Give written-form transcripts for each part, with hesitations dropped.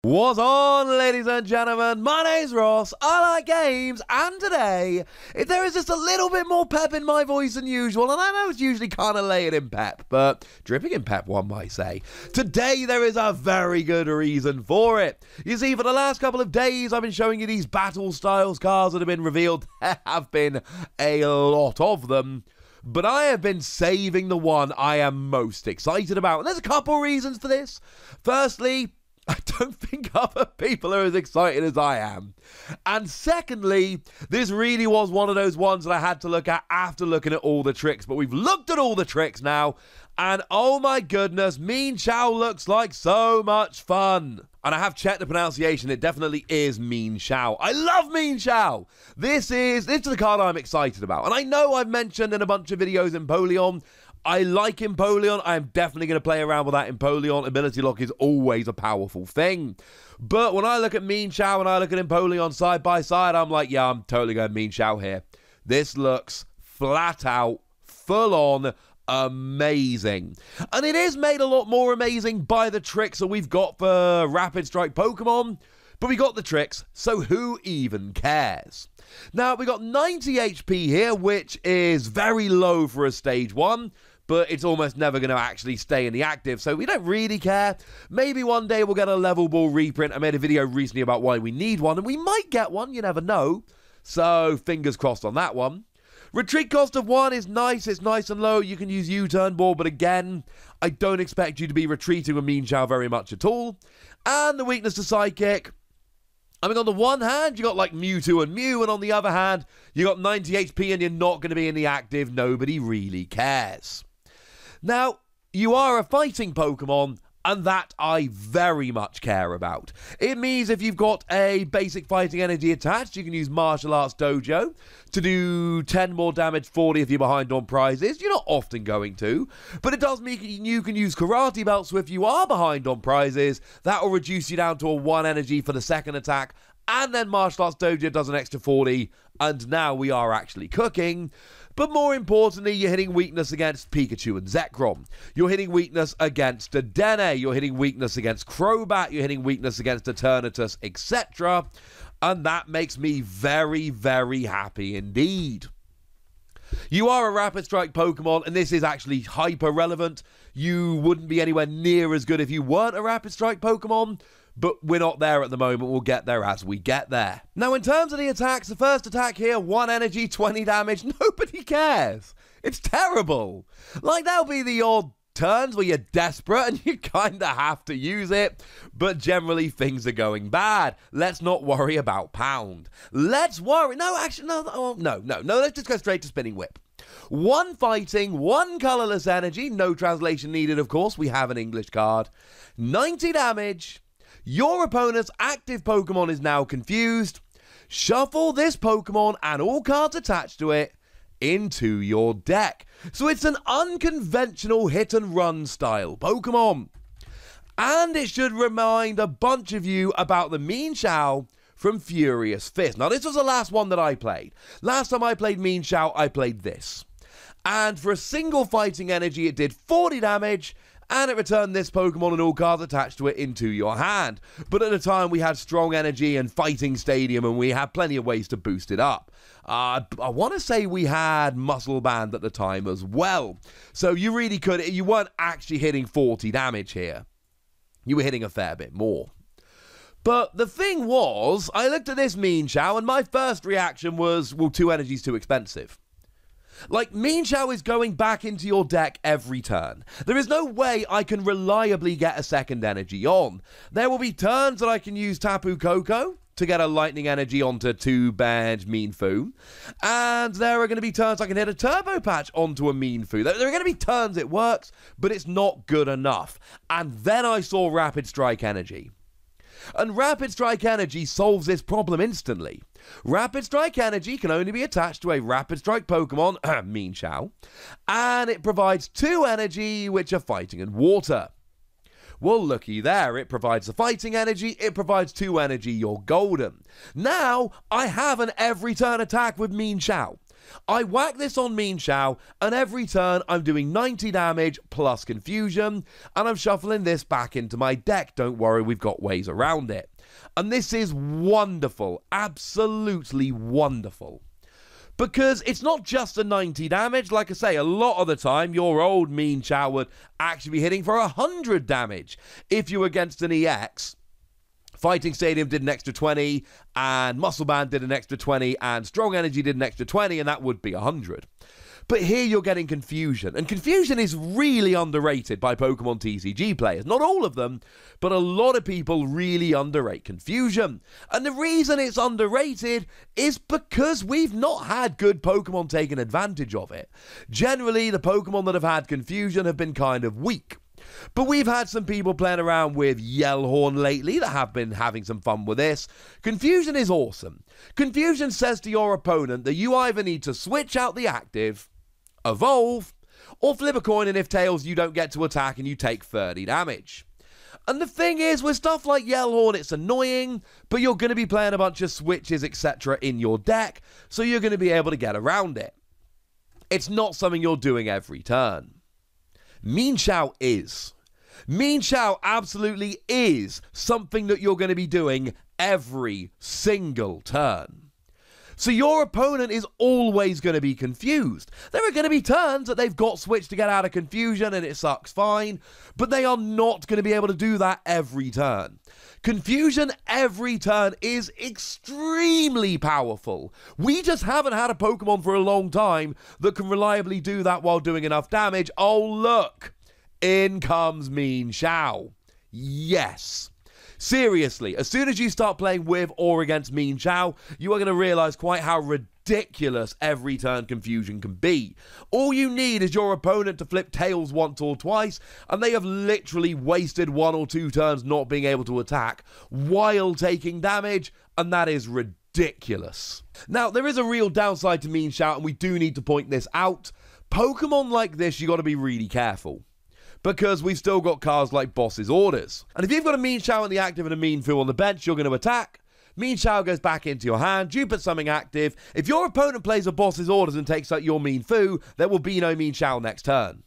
What's on, ladies and gentlemen? My name's Ross, I like games, and today, there is just a little bit more pep in my voice than usual, and I know it's usually kind of layered in pep, but dripping in pep, one might say. Today, there is a very good reason for it. You see, for the last couple of days, I've been showing you these battle styles cards that have been revealed. There have been a lot of them. But I have been saving the one I am most excited about, and there's a couple reasons for this. Firstly, I don't think other people are as excited as I am. And secondly, this really was one of those ones that I had to look at after looking at all the tricks. But we've looked at all the tricks now, and oh my goodness, Mienshao looks like so much fun. And I have checked the pronunciation, it definitely is Mienshao. I love Mienshao! This is the card I'm excited about. And I know I've mentioned in a bunch of videos Empoleon, I like Empoleon. I am definitely going to play around with that Empoleon. Ability lock is always a powerful thing. But when I look at Mienshao and I look at Empoleon side by side, I'm like, yeah, I'm totally going Mienshao here. This looks flat out, full on, amazing. And it is made a lot more amazing by the tricks that we've got for Rapid Strike Pokemon. But we got the tricks, so who even cares? Now, we got 90 HP here, which is very low for a stage 1. But it's almost never going to actually stay in the active, so we don't really care. Maybe one day we'll get a level ball reprint. I made a video recently about why we need one, and we might get one, you never know. So, fingers crossed on that one. Retreat cost of 1 is nice, it's nice and low. You can use U-turn ball, but again, I don't expect you to be retreating with Mienshao very much at all. And the weakness to Psychic. I mean, on the one hand, you got like Mewtwo and Mew, and on the other hand, you got 90 HP and you're not going to be in the active. Nobody really cares. Now, you are a fighting Pokemon, and that I very much care about. It means if you've got a basic fighting energy attached, you can use Martial Arts Dojo to do 10 more damage, 40 if you're behind on prizes. You're not often going to, but it does mean you can use Karate Belt, so if you are behind on prizes, that will reduce you down to a 1 energy for the second attack, and then Martial Arts Dojo does an extra 40, and now we are actually cooking. But more importantly, you're hitting weakness against Pikachu and Zekrom. You're hitting weakness against Dedenne. You're hitting weakness against Crobat. You're hitting weakness against Eternatus, etc. And that makes me very, very happy indeed. You are a Rapid Strike Pokemon, and this is actually hyper relevant. You wouldn't be anywhere near as good if you weren't a Rapid Strike Pokemon. But we're not there at the moment, we'll get there as we get there. Now, in terms of the attacks, the first attack here, 1 energy, 20 damage, nobody cares. It's terrible. Like, there'll be the odd turns where you're desperate and you kind of have to use it, but generally things are going bad. Let's not worry about Pound. Let's worry, no, actually, no, let's just go straight to Spinning Whip. 1 fighting, 1 colorless energy, no translation needed, of course, we have an English card. 90 damage. Your opponent's active Pokemon is now confused. Shuffle this Pokemon and all cards attached to it into your deck. So it's an unconventional hit and run style Pokemon. And it should remind a bunch of you about the Mienshao from Furious Fist. Now, this was the last one that I played. Last time I played Mienshao, I played this. And for a single fighting energy, it did 40 damage. And it returned this Pokemon and all cards attached to it into your hand. But at the time, we had Strong Energy and Fighting Stadium, and we had plenty of ways to boost it up. I want to say we had Muscle Band at the time as well. So you really could, you weren't actually hitting 40 damage here. You were hitting a fair bit more. But the thing was, I looked at this Mienshao, and my first reaction was, well, 2 energy's too expensive. Like, Mienshao is going back into your deck every turn. There is no way I can reliably get a second energy on. There will be turns that I can use Tapu Koko to get a lightning energy onto 2-bad Mienfoo. And there are going to be turns I can hit a Turbo Patch onto a Mienfoo. There are going to be turns it works, but it's not good enough. And then I saw Rapid Strike Energy. And Rapid Strike Energy solves this problem instantly. Rapid Strike Energy can only be attached to a Rapid Strike Pokemon, Mienshao, and it provides 2 energy, which are fighting and water. Well, looky there, it provides the fighting energy, it provides 2 energy, you're golden. Now, I have an every turn attack with Mienshao. I whack this on Mienshao, and every turn I'm doing 90 damage plus confusion, and I'm shuffling this back into my deck. Don't worry, we've got ways around it. And this is wonderful, absolutely wonderful. Because it's not just a 90 damage. Like I say, a lot of the time, your old Mienshao would actually be hitting for 100 damage. If you're against an EX, Fighting Stadium did an extra 20, and Muscle Band did an extra 20, and Strong Energy did an extra 20, and that would be 100. But here you're getting Confusion, and Confusion is really underrated by Pokemon TCG players. Not all of them, but a lot of people really underrate Confusion. And the reason it's underrated is because we've not had good Pokemon taking advantage of it. Generally, the Pokemon that have had Confusion have been kind of weak. But we've had some people playing around with Yellhorn lately that have been having some fun with this. Confusion is awesome. Confusion says to your opponent that you either need to switch out the active, evolve, or flip a coin, and if tails, you don't get to attack and you take 30 damage. And the thing is, with stuff like Yellhorn, it's annoying, but you're going to be playing a bunch of switches, etc. in your deck, so you're going to be able to get around it. It's not something you're doing every turn. Mienshao is. Mienshao absolutely is something that you're going to be doing every single turn. So your opponent is always going to be confused. There are going to be turns that they've got switched to get out of confusion and it sucks fine, but they are not going to be able to do that every turn. Confusion every turn is extremely powerful. We just haven't had a Pokemon for a long time that can reliably do that while doing enough damage. Oh look, in comes Mienshao. Yes. Seriously, as soon as you start playing with or against Mienshao, you are going to realize quite how ridiculous every turn confusion can be. All you need is your opponent to flip tails once or twice, and they have literally wasted 1 or 2 turns not being able to attack while taking damage, and that is ridiculous. Now, there is a real downside to Mienshao, and we do need to point this out. Pokemon like this, you got to be really careful, because we've still got cards like Boss's Orders. And if you've got a Mienshao on the active and a Mienfoo on the bench, you're going to attack. Mienshao goes back into your hand, you put something active. If your opponent plays a Boss's Orders and takes out your Mienfoo, there will be no Mienshao next turn.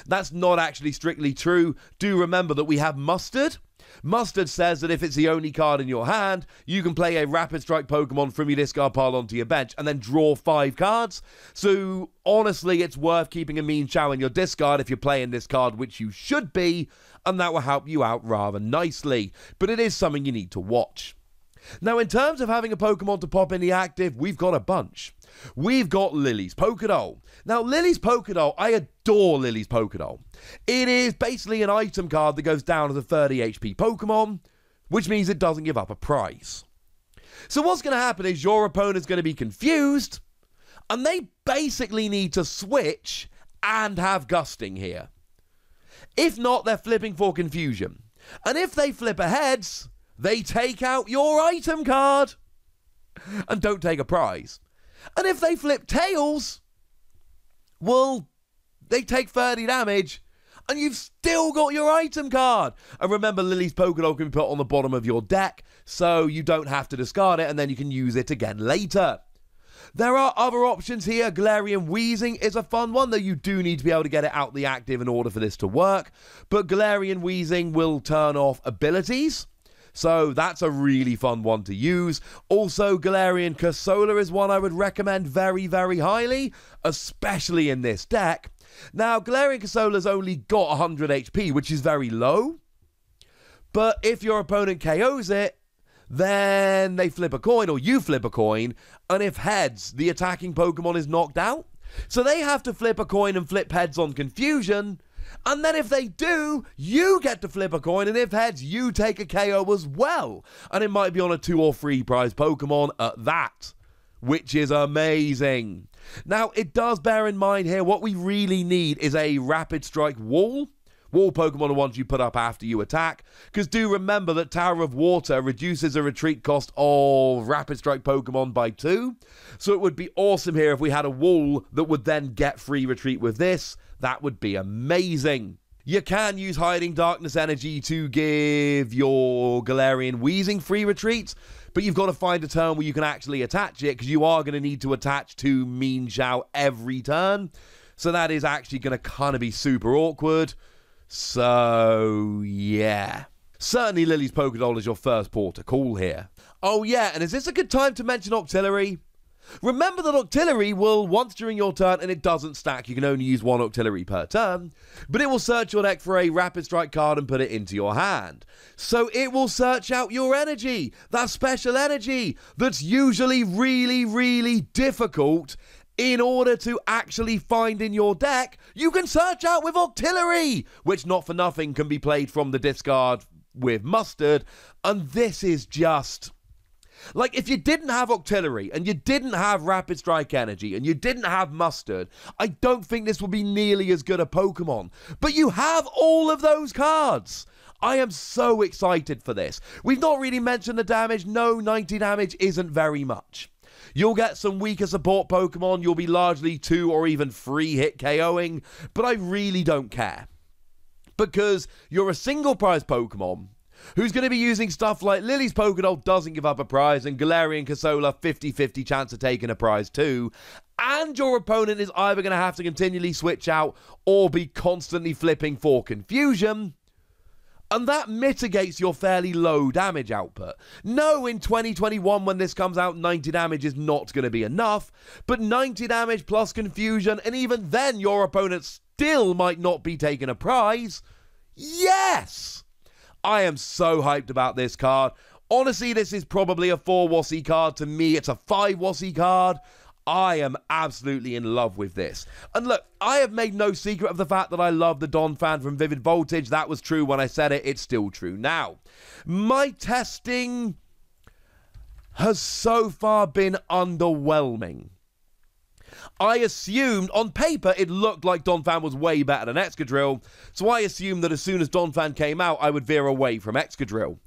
That's not actually strictly true. Do remember that we have Mustard. Mustard says that if it's the only card in your hand, you can play a Rapid Strike Pokemon from your discard pile onto your bench and then draw 5 cards. So, honestly, it's worth keeping a Mienshao in your discard if you're playing this card, which you should be, and that will help you out rather nicely. But it is something you need to watch. Now, in terms of having a Pokemon to pop in the active, we've got a bunch. We've got Lily's Pokédoll. Now, Lily's Pokédoll, I adore Lily's Pokédoll. It is basically an item card that goes down as a 30 HP Pokemon, which means it doesn't give up a prize. So what's going to happen is your opponent's going to be confused, and they basically need to switch and have Gusting here. If not, they're flipping for confusion. And if they flip a heads, they take out your item card and don't take a prize. And if they flip tails, well, they take 30 damage and you've still got your item card. And remember, Lily's Pokédoll can be put on the bottom of your deck, so you don't have to discard it and then you can use it again later. There are other options here. Galarian Wheezing is a fun one, though you do need to be able to get it out the active in order for this to work. But Galarian Wheezing will turn off abilities, so that's a really fun one to use. Also, Galarian Cassola is one I would recommend very, very highly, especially in this deck. Now, Galarian Cassola's only got 100 HP, which is very low. But if your opponent KOs it, then they flip a coin, or you flip a coin, and if heads, the attacking Pokemon is knocked out. So they have to flip a coin and flip heads on confusion, and then if they do, you get to flip a coin, and if heads, you take a KO as well. And it might be on a 2 or 3 prize Pokemon at that, which is amazing. Now, it does bear in mind here, what we really need is a Rapid Strike Wall. Wall Pokemon are ones you put up after you attack, because do remember that Tower of Water reduces the retreat cost of Rapid Strike Pokemon by 2, so it would be awesome here if we had a wall that would then get free retreat with this. That would be amazing. You can use Hiding Darkness Energy to give your Galarian Wheezing free retreats, but you've got to find a turn where you can actually attach it, because you are going to need to attach to Mienshao every turn. So that is actually going to kind of be super awkward. So, yeah. Certainly Lily's Pokédoll is your first port of call here. Oh yeah, and is this a good time to mention Octillery? Remember that Octillery will, once during your turn, and it doesn't stack, you can only use one Octillery per turn, but it will search your deck for a Rapid Strike card and put it into your hand. So it will search out your energy, that special energy that's usually really, really difficult in order to actually find in your deck. You can search out with Octillery, which not for nothing can be played from the discard with Mustard, and this is just... like, if you didn't have Octillery, and you didn't have Rapid Strike Energy, and you didn't have Mustard, I don't think this would be nearly as good a Pokemon. But you have all of those cards! I am so excited for this. We've not really mentioned the damage. No, 90 damage isn't very much. You'll get some weaker support Pokemon, you'll be largely 2 or even 3 hit KOing, but I really don't care. Because you're a single prize Pokemon who's going to be using stuff like Lily's Pokédoll doesn't give up a prize, and Galarian Casola 50-50 chance of taking a prize too, and your opponent is either going to have to continually switch out or be constantly flipping for confusion, and that mitigates your fairly low damage output. No, in 2021 when this comes out, 90 damage is not going to be enough, but 90 damage plus confusion, and even then your opponent still might not be taking a prize. Yes! I am so hyped about this card. Honestly, this is probably a 4 WOSSY card. To me, it's a 5 WOSSY card. I am absolutely in love with this. And look, I have made no secret of the fact that I love the Donphan from Vivid Voltage. That was true when I said it. It's still true now. My testing has so far been underwhelming. I assumed, on paper, it looked like Donphan was way better than Excadrill, so I assumed that as soon as Donphan came out, I would veer away from Excadrill.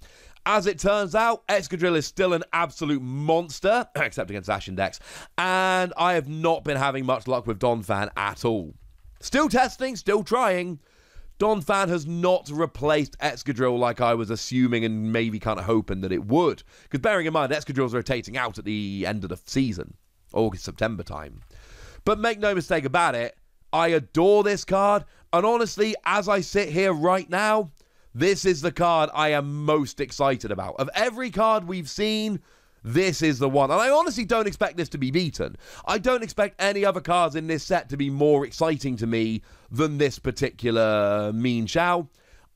As it turns out, Excadrill is still an absolute monster, except against Ashen decks, and I have not been having much luck with Donphan at all. Still testing, still trying. Donphan has not replaced Excadrill like I was assuming and maybe kind of hoping that it would, because bearing in mind, Excadrill's rotating out at the end of the season, August, September time. But make no mistake about it, I adore this card, and honestly, as I sit here right now, this is the card I am most excited about. Of every card we've seen, this is the one. And I honestly don't expect this to be beaten. I don't expect any other cards in this set to be more exciting to me than this particular Mienshao.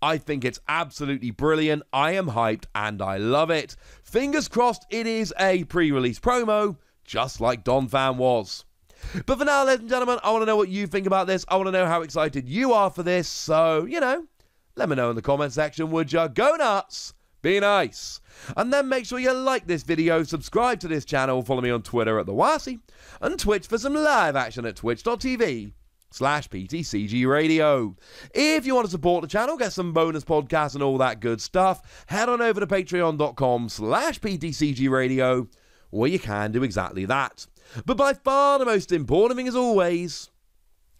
I think it's absolutely brilliant. I am hyped, and I love it. Fingers crossed it is a pre-release promo, just like Donphan was. But for now, ladies and gentlemen, I want to know what you think about this. I want to know how excited you are for this. So, you know, let me know in the comment section, would ya? Go nuts, be nice. And then make sure you like this video, subscribe to this channel, follow me on Twitter at TheWassy, and Twitch for some live action at twitch.tv/PTCGRadio. If you want to support the channel, get some bonus podcasts and all that good stuff, head on over to patreon.com/PTCGRadio, where you can do exactly that. But by far the most important thing, as always,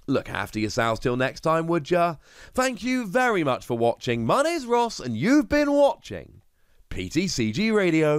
look after yourselves till next time, would ya? Thank you very much for watching. My name's Ross, and you've been watching PTCG Radio.